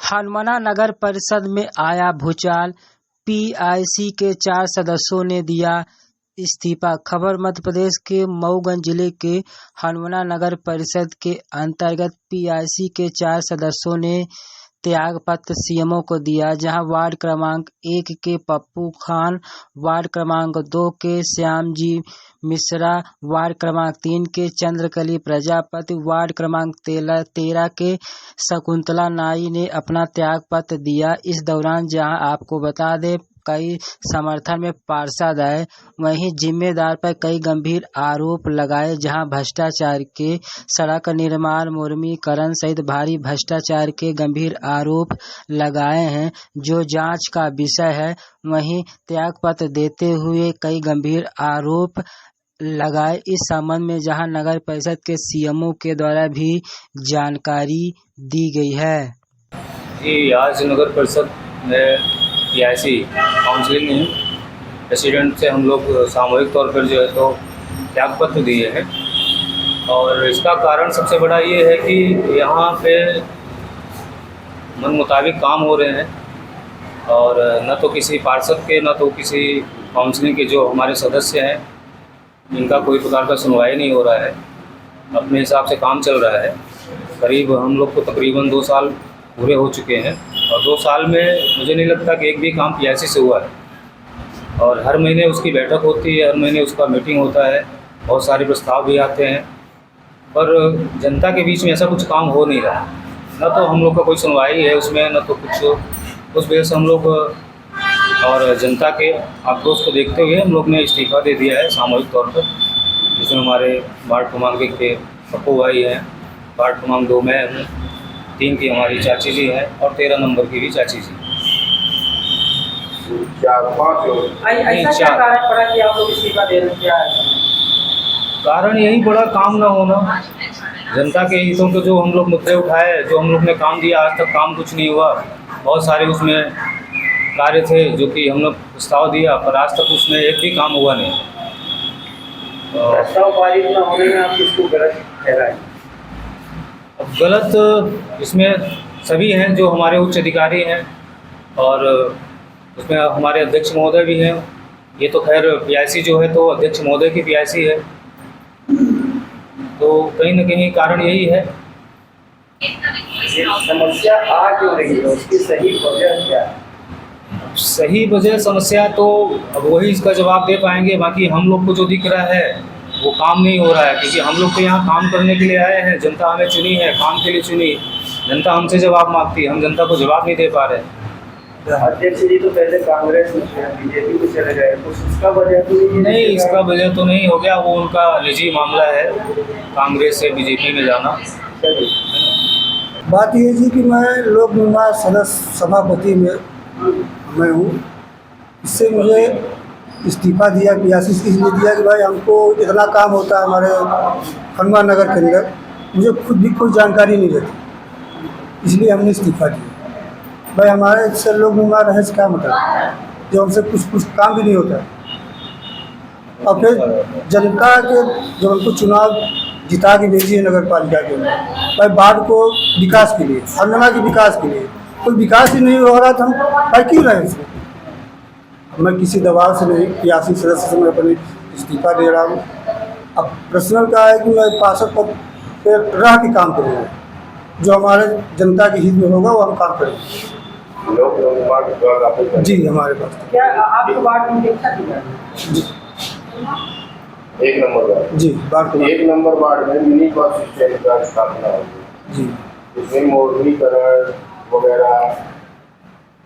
हनुमाना नगर परिषद में आया भूचाल, पीआईसी के 4 सदस्यों ने दिया इस्तीफा। खबर मध्य प्रदेश के मऊगंज जिले के हनुमाना नगर परिषद के अंतर्गत पीआईसी के 4 सदस्यों ने त्याग पत्र सीएमओ को दिया, जहां वार्ड क्रमांक 1 के पप्पू खान, वार्ड क्रमांक 2 के श्यामजी मिश्रा, वार्ड क्रमांक 3 के चंद्रकली प्रजापति, वार्ड क्रमांक 13 के शकुंतला नाई ने अपना त्याग पत्र दिया। इस दौरान जहां आपको बता दें कई समर्थन में पार्षद आए, वहीं जिम्मेदार पर कई गंभीर आरोप लगाए, जहां भ्रष्टाचार के, सड़क निर्माण, मुर्मीकरण सहित भारी भ्रष्टाचार के गंभीर आरोप लगाए हैं, जो जांच का विषय है। वहीं त्यागपत्र देते हुए कई गंभीर आरोप लगाए। इस संबंध में जहां नगर परिषद के सीएमओ के द्वारा भी जानकारी दी गई है। आज नगर परिषद में पीआईसी काउंसिलिंग में प्रेसिडेंट से हम लोग सामूहिक तौर पर जो है तो त्यागपत्र दिए हैं, और इसका कारण सबसे बड़ा ये है कि यहाँ पे मन मुताबिक काम हो रहे हैं, और न तो किसी पार्षद के न तो किसी काउंसिलिंग के जो हमारे सदस्य हैं इनका कोई प्रकार का सुनवाई नहीं हो रहा है। अपने हिसाब से काम चल रहा है। करीब हम लोग को तकरीबन 2 साल पूरे हो चुके हैं, और 2 साल में मुझे नहीं लगता कि एक भी काम पीआईसी से हुआ है। और हर महीने उसकी बैठक होती है, हर महीने उसका मीटिंग होता है, बहुत सारे प्रस्ताव भी आते हैं, पर जनता के बीच में ऐसा कुछ काम हो नहीं रहा। न तो हम लोग का कोई सुनवाई है उसमें, न तो कुछ। उस वजह से हम लोग और जनता के आक्रोश को देखते हुए हम लोग ने इस्तीफा दे दिया है सामूहिक तौर पर, जिसमें हमारे वार्ड क्रमांक 1 के पप्पू भाई हैं, वार्ड क्रमांक 2 में हूँ, 3 की हमारी चाची जी है, और 13 नंबर की भी चाची जी। 4-5 ऐसा क्या कारण पड़ा कि आप लोग इस्तीफा दे रहे हैं? कारण यही बड़ा काम ना होना, जनता के हितों के जो हम लोग मुद्दे उठाए, जो हम लोग ने काम दिया, आज तक काम कुछ नहीं हुआ। बहुत सारे उसमें कार्य थे जो कि हम लोग प्रस्ताव दिया, पर आज तक उसमें एक भी काम हुआ नहीं। प्रस्ताव पारित न होने में आप किसको गलत ठहराएं? अब गलत इसमें सभी हैं जो हमारे उच्च अधिकारी हैं, और उसमें हमारे अध्यक्ष महोदय भी हैं। ये तो खैर पीआईसी जो है तो अध्यक्ष महोदय की पीआईसी है, तो कहीं न कहीं कारण यही है। समस्या आ क्यों रही है, उसकी सही वजह क्या है? सही वजह समस्या तो अब वही इसका जवाब दे पाएंगे। बाकी हम लोग को जो दिख रहा है वो काम नहीं हो रहा है, क्योंकि हम लोग तो यहाँ काम करने के लिए आए हैं, जनता हमें चुनी है, काम के लिए चुनी। जनता हमसे जवाब मांगती है, हम जनता को जवाब नहीं दे पा रहे। अध्यक्ष जी तो पहले कांग्रेस में थे, बीजेपी को चले गए, कुछ इसका वजह तो नहीं, इसका वजह तो नहीं हो गया, वो उनका निजी मामला है, कांग्रेस से बीजेपी में जाना। बात ये थी कि मैं लोक निर्माण सदस्य सभापति में मैं हूँ। इससे मुझे इस्तीफा दिया, पीआईसी इसलिए दिया कि भाई हमको इतना काम होता है हमारे हनुमान नगर के अंदर, मुझे खुद भी कोई जानकारी नहीं रहती, इसलिए हमने इस्तीफा दिया। भाई हमारे से लोग निर्माण रहने से क्या मतलब, जो हमसे कुछ काम भी नहीं होता। और फिर जनता के जब हमको चुनाव जिता के भेजी है नगर पालिका के अंदर, भाई वार्ड को विकास के लिए, हनुमाना के विकास के लिए, कोई विकास ही नहीं हो रहा था, हम भाई क्यों रहे इसमें। मैं किसी दबाव से नहीं, पीआईसी सदस्य से मैं अपनी इस्तीफा दे रहा हूँ। अब पर्सनल का है कि मैं पार्षद पद पर रह के काम करूँगा, जो हमारे जनता के हित में होगा वो हम काम करेंगे। जी हमारे पास क्या आपके वार्ड में देखा जी 1 नंबर वार्ड, जी वार्ड 1 नंबर वार्ड में मिनी बस स्टैंड का स्थापना होगी जी, इसमें मुर्मीकरण वगैरह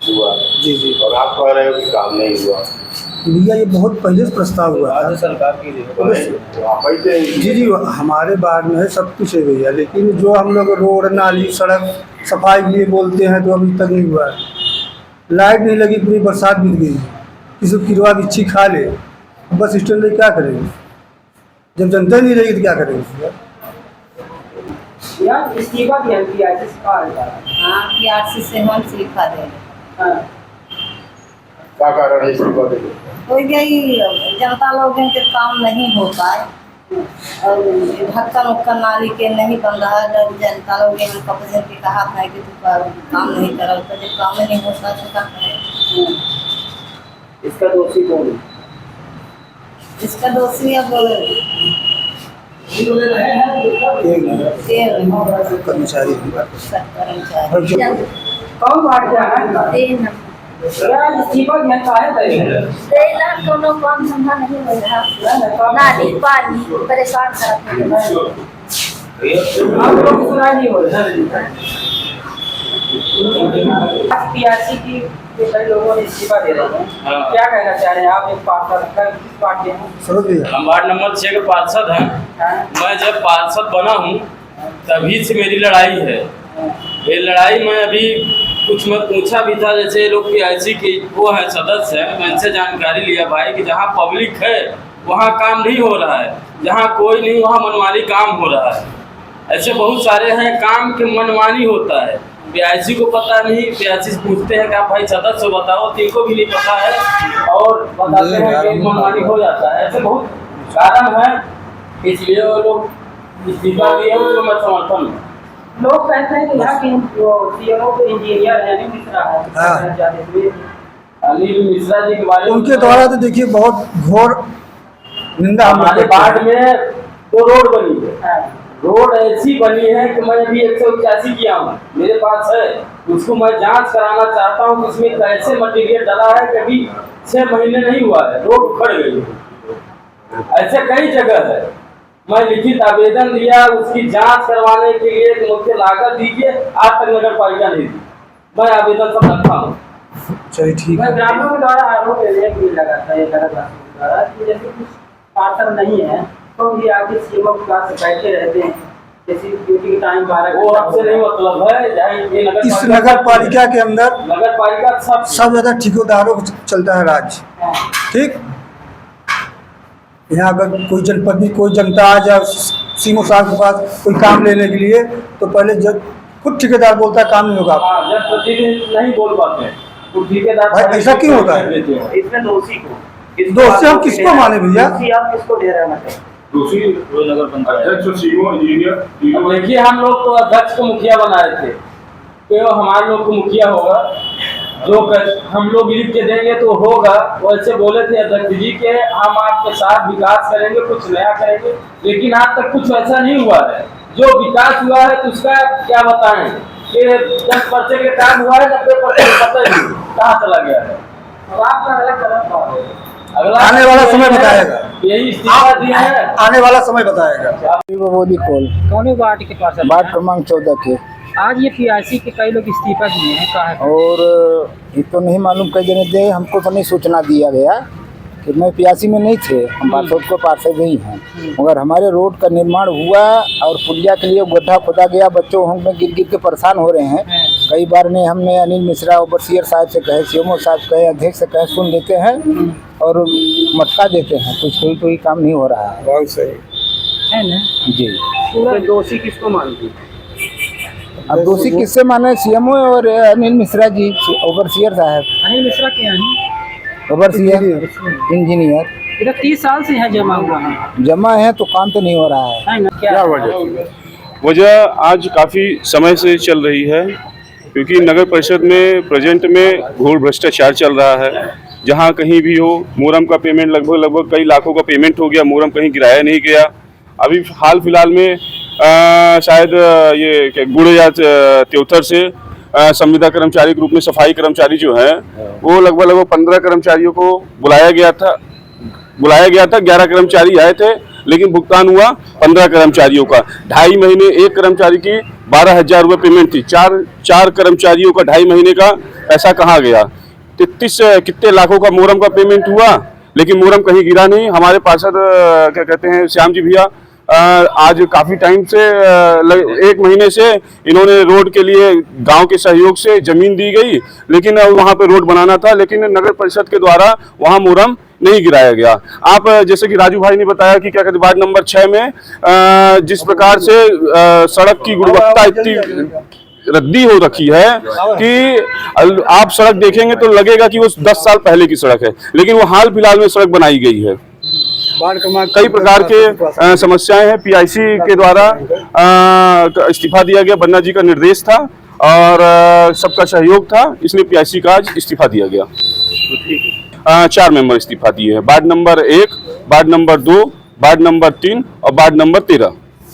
हुआ जी, और आप कह रहे हो कि काम नहीं हुआ। भैया ये बहुत पहले से प्रस्ताव हुआ था सरकार की जी, हमारे वार्ड में है, सब कुछ है भैया, लेकिन जो हम लोग रोड नाली सड़क सफाई के लिए बोलते हैं तो अभी तक नहीं हुआ है। लाइट नहीं लगी, पूरी बरसात बीत गई, किसी किरवा बिच्छी खा ले, बस स्टैंड में क्या करेंगे जब जनता नहीं रहेगी तो क्या करेंगे। यार इस्तीफा दिया पीआईसी से कहा है। हाँ, पीआईसी से हम इस्तीफा दे। क्या कारण है इस्तीफा देने? कोई यही जनता लोगों के काम नहीं होता है, और ढक्कन उक्कन नाली के नहीं बन रहा है। जनता लोग ने कब्जे पे कहा था कि तू काम नहीं करा, तो जब काम नहीं होता तो क्या करें। इसका दोषी कौन है? इसका दोषी अब कर्मचारी कर्मचारी कौन बात क्या है इस्तीफा दिया काहे देला कोनो काम धंधा नहीं हो रहा, नाली पानी परेशान करते हैं। आप लोग सुना नहीं हो रहा पीआरसी की कई लोगों ने इस्तीफा दे रहे हैं, क्या कहना चाह रहे हैं आप? एक पार्टी हैं, हम वार्ड नंबर 6 के पार्षद हैं। मैं जब पार्षद बना हूँ तभी से मेरी लड़ाई है। ये लड़ाई में अभी कुछ मैं पूछा भी था, जैसे लोग पीआईसी के वो है सदस्य है, मैं इनसे जानकारी लिया भाई कि जहाँ पब्लिक है वहाँ काम नहीं हो रहा है, जहाँ कोई नहीं वहाँ मनमानी काम हो रहा है। ऐसे बहुत सारे हैं काम के मनमानी होता है, पीआईसी को पता नहीं। पीआईसी से पूछते हैं कि आप भाई सदस्य बताओ, तो इनको भी नहीं पता है और बताते हैं कि मनमानी हो जाता है। ऐसे बहुत कारण है, इसलिए वो लोग इस्तीफा दिए, उनको मैं समर्थन हूँ। लोग कहते हैं कि यहाँ की सीएमओ के इंजीनियर अनिल मिश्रा है, अनिल मिश्रा जी के बारे में उनके द्वारा तो देखिए बहुत घोर निंदा हमारे वार्ड में वो रोड बनी है। रोड ऐसी बनी है कि मैं अभी 181 किया हूँ, मेरे पास है, उसको मैं जांच कराना चाहता हूँ कि उसमें कैसे मटेरियल डला है। कभी 6 महीने नहीं हुआ है, रोड उखड़ गई है। ऐसे कई जगह है, मैं लिखित आवेदन दिया, उसकी जांच करवाने के लिए मुझे लागत दीजिए, आज तक नगर पालिका नहीं दी। मैं आवेदन सब रखा हूँ। चलिए ठीक है। ग्रामीणों के द्वारा आरोप लगाता है द्वारा कि जैसे कुछ पात्र नहीं है तो ये आगे सीएमओ क्लास से बैठे रहते हैं, जैसे ड्यूटी के टाइम 12 वो आपसे नहीं मतलब है। इस नगर पालिका के अंदर नगर पालिका सब ज्यादा ठेकेदारों को चलता है राज, ठीक। यहाँ अगर कोई जनपद कोई जनता आ जाए सीएमओ साहब के पास कोई काम लेने के लिए, तो पहले जब खुद ठेकेदार बोलता है काम नहीं होगा। जब प्रतिनिधि नहीं बोल पाते तो ठेकेदार भाई ऐसा क्यों होता है? इसमें दोषी को दोषी हम किसको माने भैया? दोषी आप किसको दे रहे हैं? दूसरी नगर पंचायत अध्यक्ष सीईओ इंजीनियर। देखिए हम लोग तो अध्यक्ष को मुखिया बनाए थे, तो हमारे लोग को मुखिया होगा, जो हम लोग लिख के देंगे तो होगा। वैसे बोले थे अध्यक्ष जी के हम आपके साथ विकास करेंगे, कुछ नया करेंगे, लेकिन आज तक कुछ ऐसा नहीं हुआ है। जो विकास हुआ है तो उसका क्या बताएं कि 10% के काम हुआ है, 90% पता नहीं कहाँ चला गया है। और आपका अगला आने वाला समय बताएगा, यही इस्तीफा दिया है, आने वाला समय बताएगा। कौन वार्ड के पास है? वार्ड क्रमांक 14 के। आज ये पीआईसी के कई लोग इस्तीफा दिए हैं, कहा है? और ये तो नहीं मालूम कई जने दे, हमको तो नहीं सूचना दिया गया कि मैं पीआईसी में नहीं थे, हम पार्षद को पार्षद ही हैं। मगर हमारे रोड का निर्माण हुआ और पुलिया के लिए गड्ढा खोदा गया, बच्चों हम गिर गिर के परेशान हो रहे हैं। कई बार ने हमने अनिल मिश्रा ओवरसीयर साहब से कहे, सीएमओ साहब से कहे, अध्यक्ष से कहे, सुन लेते हैं और मटका देते हैं, कुछ कोई काम नहीं हो रहा है। बहुत सही है ना जी। पूरा दोषी किसको मानती? अब दोषी किससे माने? सीएमओ और अनिल मिश्रा जी, ओवरसीयर साहब। अनिल मिश्रा के हैं ओवरसीयर इंजीनियर, इधर 30 साल से है जमा हुआ है, जमा है तो काम तो नहीं हो रहा है। क्या वजह आज काफ़ी समय से चल रही है, क्योंकि नगर परिषद में प्रेजेंट में घोर भ्रष्टाचार चल रहा है। जहां कहीं भी हो, मोरम का पेमेंट लगभग कई लाखों का पेमेंट हो गया, मोरम कहीं गिराया नहीं गया। अभी हाल फिलहाल में शायद ये गुड़े त्योथर से संविदा कर्मचारी के रूप में सफाई कर्मचारी जो है वो लगभग 15 कर्मचारियों को बुलाया गया था। 11 कर्मचारी आए थे, लेकिन भुगतान हुआ 15 कर्मचारियों का। 2.5 महीने एक कर्मचारी की 12,000 रुपये पेमेंट थी। चार कर्मचारियों का 2.5 महीने का पैसा कहाँ गया? 33 कितने लाखों का मोरम का पेमेंट हुआ, लेकिन मोरम कहीं गिरा नहीं। हमारे पार्षद क्या कहते हैं श्याम जी भैया आज काफ़ी टाइम से 1 महीने से इन्होंने रोड के लिए गांव के सहयोग से ज़मीन दी गई, लेकिन वहां पे रोड बनाना था, लेकिन नगर परिषद के द्वारा वहां मोरम नहीं गिराया गया। आप जैसे कि राजू भाई ने बताया कि क्या कहते हैं वार्ड नंबर 6 में जिस प्रकार से सड़क की गुणवत्ता इतनी रद्दी हो रखी है कि आप सड़क देखेंगे तो लगेगा कि वो 10 साल पहले की सड़क है, लेकिन वो हाल फिलहाल में सड़क बनाई गई है। कई प्रकार के समस्याएं हैं। पीआईसी के द्वारा इस्तीफा दिया गया, बन्ना जी का निर्देश था और सबका सहयोग था, इसलिए पीआईसी का आज इस्तीफा दिया गया। 4 मेंबर इस्तीफा दिए हैं, ward number 1, ward number 2, ward number 3 और वार्ड नंबर 13।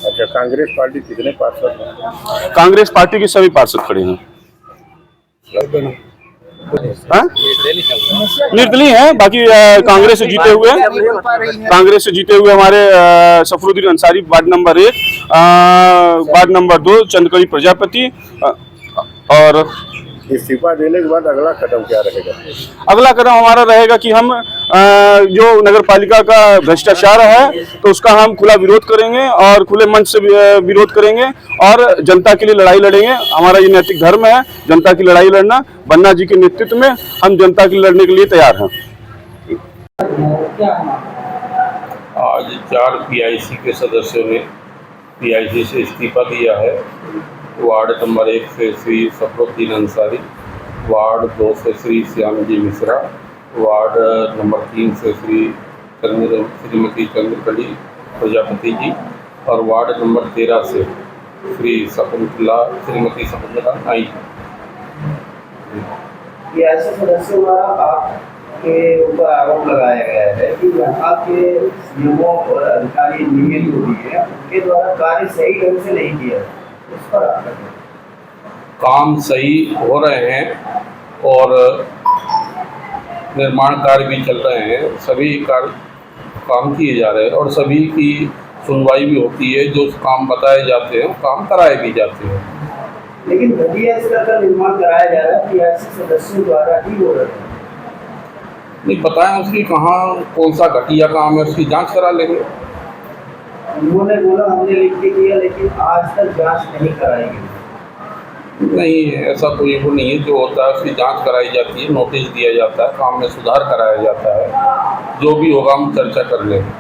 अच्छा, कांग्रेस पार्टी कितने पार्षद हैं? कांग्रेस पार्टी के सभी पार्षद खड़े हैं। निर्दलीय है, बाकी कांग्रेस से जीते हुए हमारे Safruddin Ansari ward number 1, ward number 2 Chandrakali Prajapati. और इस्तीफा देने के बाद अगला कदम क्या रहेगा? अगला कदम हमारा रहेगा कि हम जो नगर पालिका का भ्रष्टाचार है तो उसका हम खुला विरोध करेंगे और खुले मंच से विरोध करेंगे और जनता के लिए लड़ाई लड़ेंगे। हमारा ये नैतिक धर्म है जनता की लड़ाई लड़ना। बन्ना जी के नेतृत्व में हम जनता के लिए लड़ने के लिए तैयार हैं। आज 4 पीआईसी के सदस्यों ने पीआईसी से इस्तीफा दिया है। वार्ड नंबर 1 से श्री सफरुद्दीन अंसारी, वार्ड 2 से श्री श्यामजी मिश्रा, वार्ड नंबर 3 से श्रीमती चंद्रकली प्रजापति जी और वार्ड नंबर 13 से श्रीमती शकुंतला नाई। ऐसे सदस्यों द्वारा आपके ऊपर आरोप लगाया गया है कि यहाँ के नियमों और अधिकारी नियमित होती है, उनके द्वारा कार्य सही ढंग से नहीं किया, उस पर काम सही हो रहे हैं और निर्माण कार्य भी चल रहे हैं। सभी काम किए जा रहे हैं और सभी की सुनवाई भी होती है। जो काम बताए जाते हैं काम कराए भी जाते हैं। लेकिन घटिया स्तर का निर्माण कराया जा रहा है पीआईसी सदस्यों द्वारा ही हो रहा है। नहीं बताएं उसकी कहाँ कौन सा घटिया काम है, उसकी जांच करा लेंगे। उन्होंने बोला हमने लिख के किया, लेकिन आज तक जांच नहीं कराई गई। नहीं, ऐसा कोई वो नहीं है। जो होता है उसकी जांच कराई जाती है, नोटिस दिया जाता है, काम में सुधार कराया जाता है। जो भी होगा हम चर्चा कर लेंगे।